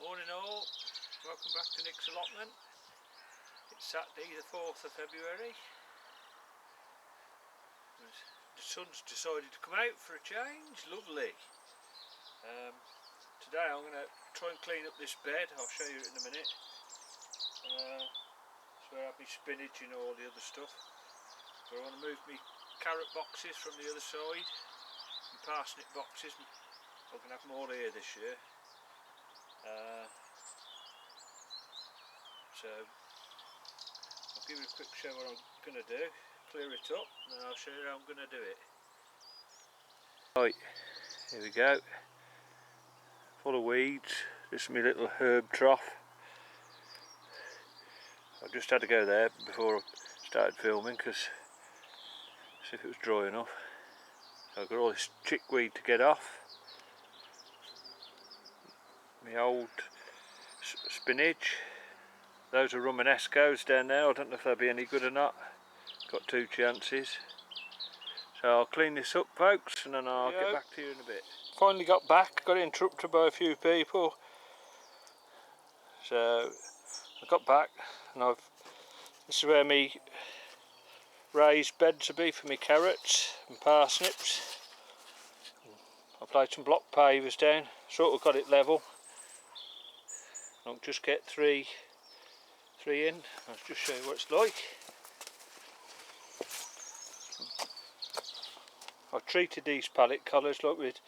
Morning all, welcome back to Nick's Allotment. It's Saturday the 4th of February. The sun's decided to come out for a change, lovely. Today I'm going to try and clean up this bed, I'll show you it in a minute. So I have my spinach and all the other stuff. But I want to move my carrot boxes from the other side, my parsnip boxes. I'm going to have them all here this year. So I'll give you a quick show what I'm going to do, clear it up, and then I'll show you how I'm going to do it. Right, here we go, full of weeds. This is my little herb trough. I just had to go there before I started filming because see if it was dry enough. So I've got all this chickweed to get off. My old spinach. Those are Romanescos down there. I don't know if they'll be any good or not. Got two chances. So I'll clean this up, folks, and then I'll get back to you in a bit. Finally got back. Got interrupted by a few people. So I got back, and this is where my raised beds will be for my carrots and parsnips. I've laid some block pavers down. Sort of got it level. I'll just get three in. I'll just show you what it's like. I've treated these pallet collars like with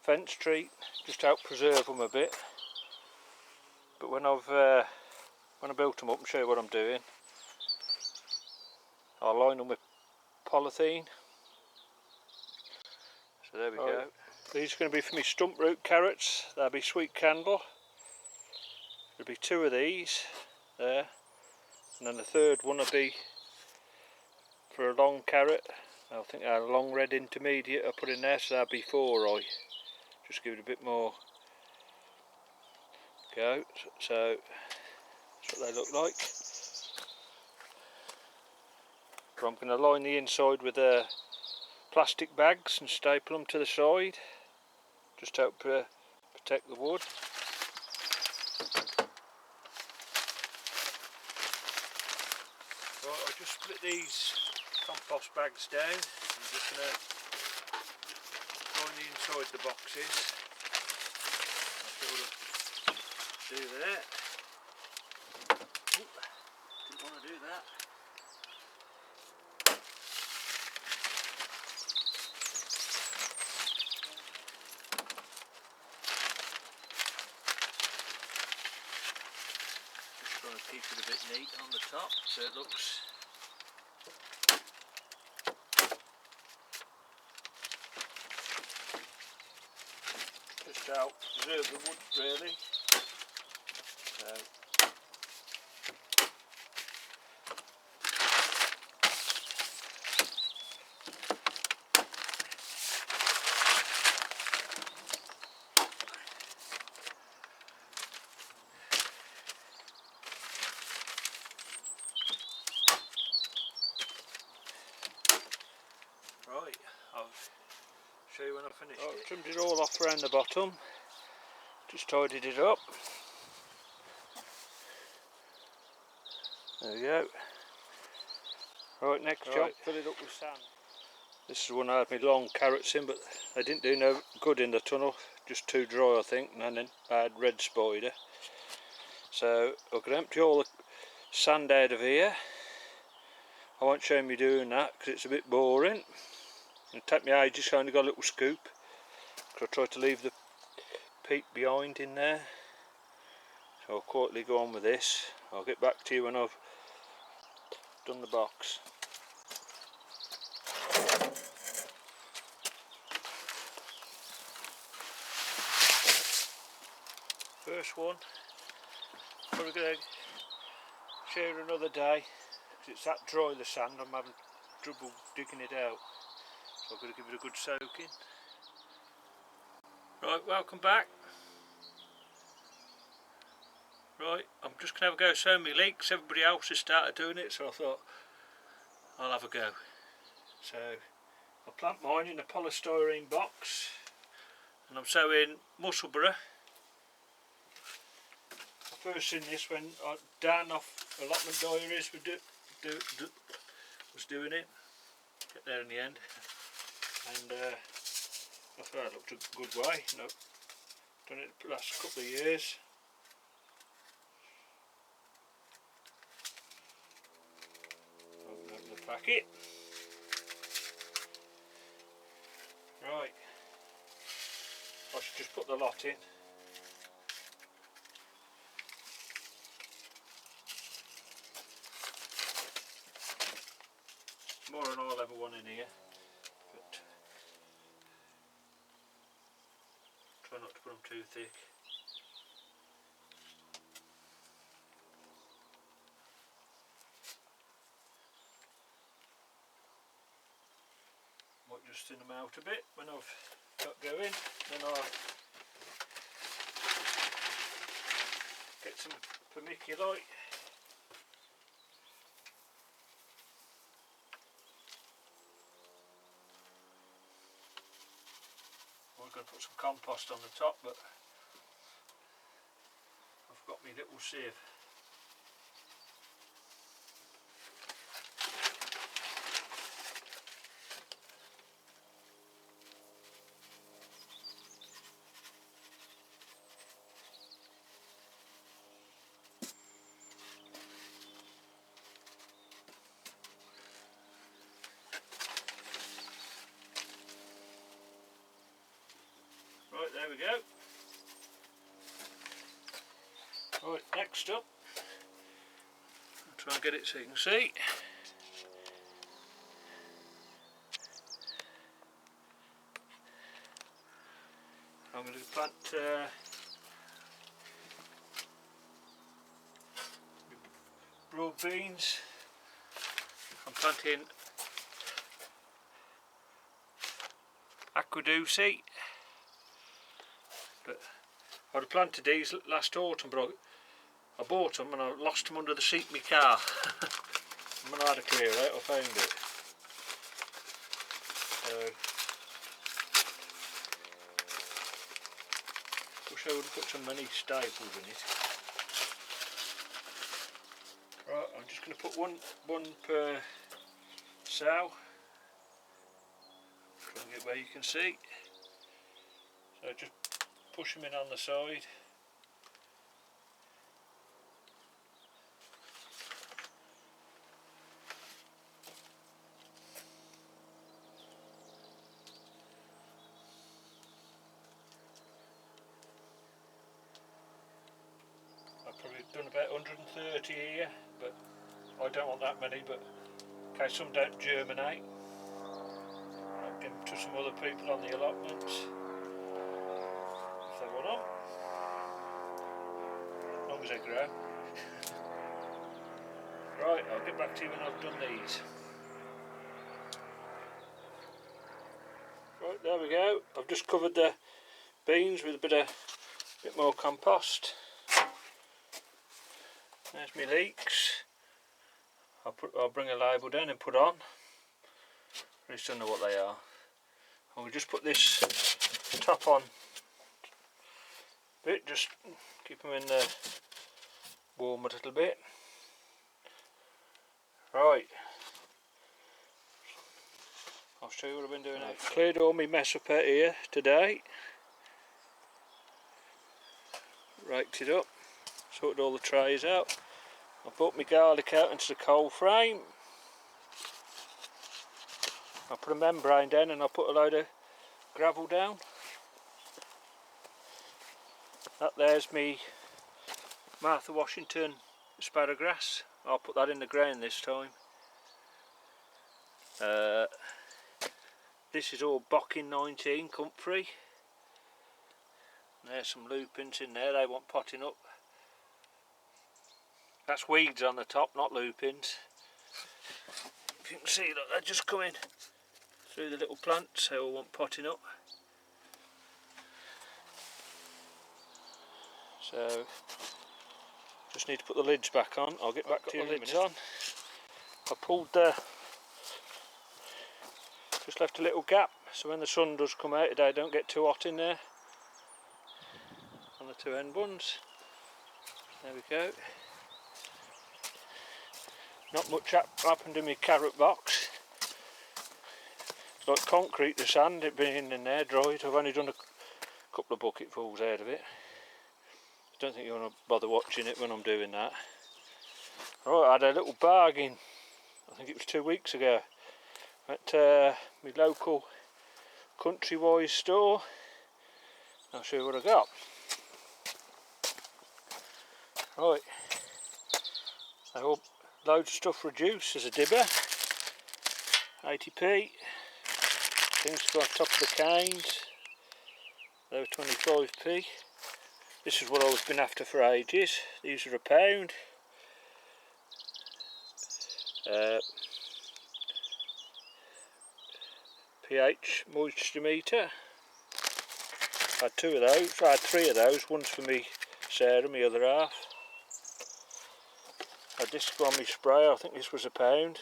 fence treat, just to help preserve them a bit. But when I built them up and show you what I'm doing, I'll line them with polythene. So there we go. These are going to be for me stump root carrots. That'll be sweet candle. There'll be two of these there, and then the third one will be for a long carrot. I think a long red intermediate I put in there, so that'll be 4 just give it a bit more go. So that's what they look like. So I'm going to line the inside with plastic bags and staple them to the side, just to help protect the wood. Right, I'll just split these compost bags down. I'm just going to line the inside the boxes. I'll sort of do that. Ooh, didn't want to do that. Just trying to keep it a bit neat on the top so it looks just to help preserve the wood really. So right, I'll show you when I've finished it. I've trimmed it all off around the bottom, just tidied it up. There we go. Right, next job, fill it up with sand. This is one I had my long carrots in, but they didn't do no good in the tunnel, just too dry I think, and then I had red spider. So I'm going to empty all the sand out of here. I won't show me doing that because it's a bit boring. It'll take me ages, I only got a little scoop, because I tried to leave the peat behind in there. So I'll quietly go on with this. I'll get back to you when I've done the box. First one, probably going to share another day, because it's that dry the sand, I'm having trouble digging it out. So I've got to give it a good soaking. Right, welcome back. Right, I'm just going to have a go sow my leeks. Everybody else has started doing it, so I thought I'll have a go. So I'll plant mine in a polystyrene box, and I'm sowing Musselburgh, first seen this when Dan off Allotment Diaries was doing it. Get there in the end, and I thought it looked a good way. No, done it the last couple of years. Open up the packet. Right, I should just put the lot in. More than I'll ever one in here, but try not to put them too thick. Might just thin them out a bit when I've got going, then I'll get some vermiculite. I'm going to put some compost on the top, but I've got my little sieve. Right, there we go. Right, next up, I'll try and get it so you can see. I'm going to plant broad beans. I'm planting aquadusi. But I'd have planted these last autumn, but I bought them and I lost them under the seat of my car. And when I had to clear out, I found it. So, wish I would have put so many staples in it. Right, I'm just going to put one per sow. Try and get where you can see. So just push them in on the side. I've probably done about 130 here, but I don't want that many, but in case some don't germinate, I'll give them to some other people on the allotments if they want them, as long as they grow. Right, I'll get back to you when I've done these. Right, there we go. I've just covered the beans with a bit more compost. There's my leeks. I'll bring a label down and put on. I just don't know what they are. And we'll just put this top on bit, just keep them in the warm a little bit. Right, I'll show you what I've been doing. I've cleared all my mess up out here today. Raked it up, sorted all the trays out. I put my garlic out into the coal frame. I put a membrane down and I put a load of gravel down. That there's me Martha Washington asparagus. I'll put that in the ground this time. This is all Bocking 19 comfrey. There's some lupins in there, they want potting up. That's weeds on the top, not lupins. If you can see, look, they're just coming through the little plants, they all want potting up. So, just need to put the lids back on. I'll get back to you in a minute. I pulled just left a little gap, so when the sun does come out today, don't get too hot in there on the two end ones. There we go. Not much happened in my carrot box. It's like concrete, the sand, it been in there, dried. I've only done a couple of bucketfuls out of it. I don't think you want to bother watching it when I'm doing that. Right, I had a little bargain, I think it was 2 weeks ago, at my local Countrywise store. I'll show you what I got. Right, so loads of stuff reduced. There's a dibber, 80p. Things to go on top of the canes, they were 25p. This is what I've been after for ages. These are £1. pH moisture meter. I had 2 of those, I had 3 of those, one's for me Sarah, my other half. I had this on my spray, I think this was £1. I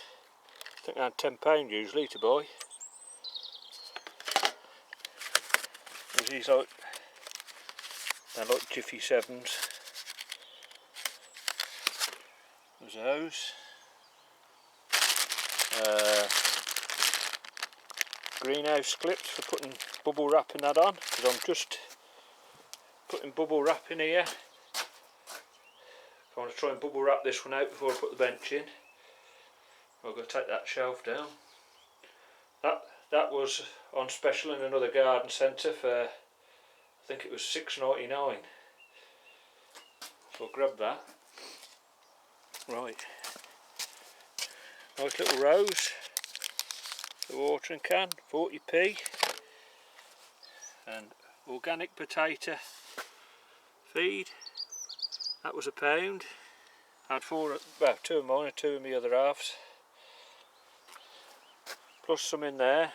think I had £10 usually to buy. These they're like Jiffy 7s. There's those. Greenhouse clips for putting bubble wrap in that on, because I'm just putting bubble wrap in here. I want to try and bubble wrap this one out before I put the bench in. I've got to take that shelf down. That was on special in another garden centre for, I think it was £6.99. So I'll grab that. Right. Nice little rose. The watering can, 40p. And organic potato feed. That was £1. I had 4, well, 2 of mine and 2 of my other halves. Plus some in there.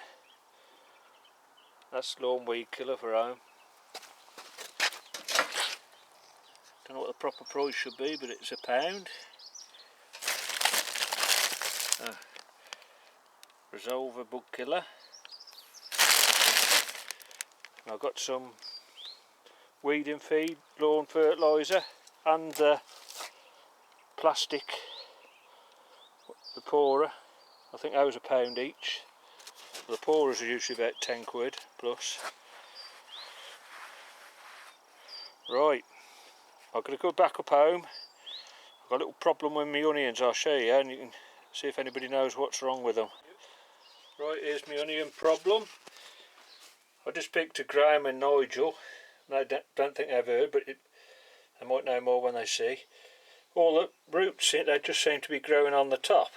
That's lawn weed killer for home. Don't know what the proper price should be, but it's £1. Resolver bug killer. I've got some weeding feed, lawn fertiliser, and plastic, the pourer. I think those are £1 each. The pourers are usually about 10 quid plus. Right, I'm going to go back up home. I've got a little problem with my onions, I'll show you, and you can see if anybody knows what's wrong with them. Right, here's my onion problem. I just speak to Graham and Nigel, and I don't think they've heard, but they might know more when they see. All the roots, they just seem to be growing on the top.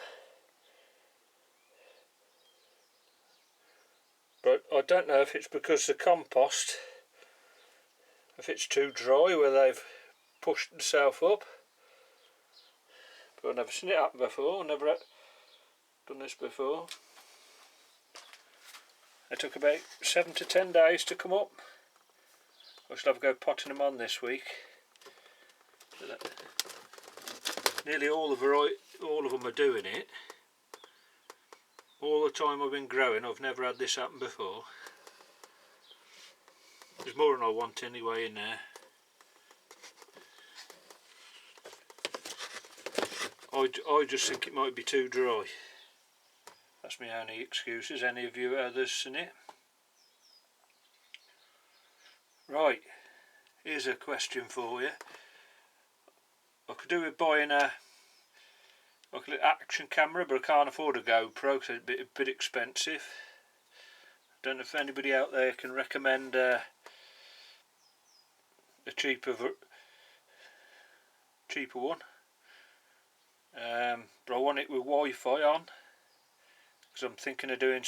But I don't know if it's because the compost, if it's too dry where they've pushed themselves up. But I've never seen it happen before, never done this before. It took about 7 to 10 days to come up. I shall have a go potting them on this week. Nearly all of them are doing it. All the time I've been growing, I've never had this happen before. There's more than I want anyway in there. I just think it might be too dry. That's my only excuse. Has any of you others seen it? Right, here's a question for you. I could do with buying a action camera, but I can't afford a GoPro because it's a bit expensive. I don't know if anybody out there can recommend a cheaper one. But I want it with Wi-Fi on, because I'm thinking of doing,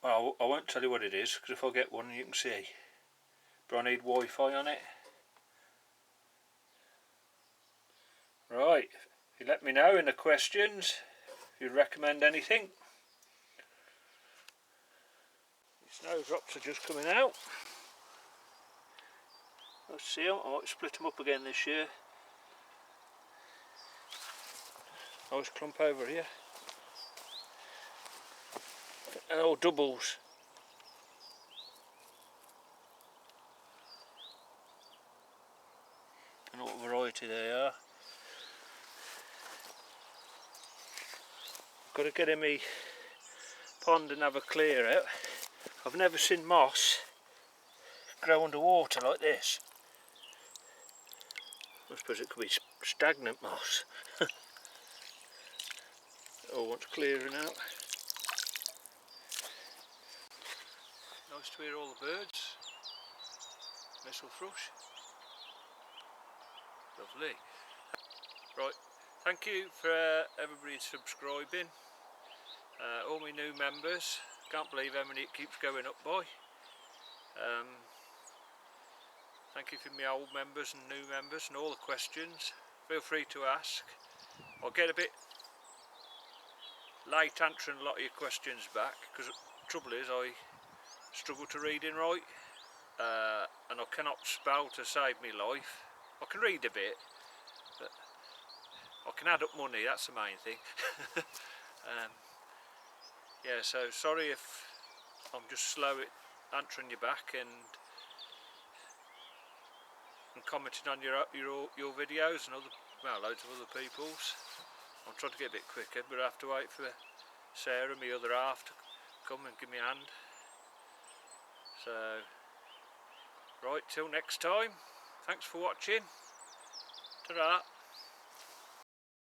well, I won't tell you what it is, because if I get one you can see, but I need Wi-Fi on it. Right, you let me know in the questions if you recommend anything. The snowdrops are just coming out. Let's see them. I might split them up again this year. Nice clump over here. And all doubles. I don't know what righty they are. Got to get in my pond and have a clear out. I've never seen moss grow underwater like this. I suppose it could be stagnant moss. All wants clearing out. Nice to hear all the birds. Missile thrush. Lovely. Right, thank you for everybody subscribing. All my new members. Can't believe how many it keeps going up by. Thank you for my old members and new members and all the questions. Feel free to ask. I'll get a bit late answering a lot of your questions back because the trouble is I struggle to reading right and I cannot spell to save my life. I can read a bit, but I can add up money, that's the main thing. Yeah, so sorry if I'm just slow at answering you back and commenting on your videos and loads of other people's. I'm trying to get a bit quicker, but I have to wait for Sarah, my other half, to come and give me a hand. So, right, till next time, thanks for watching. Ta-ra.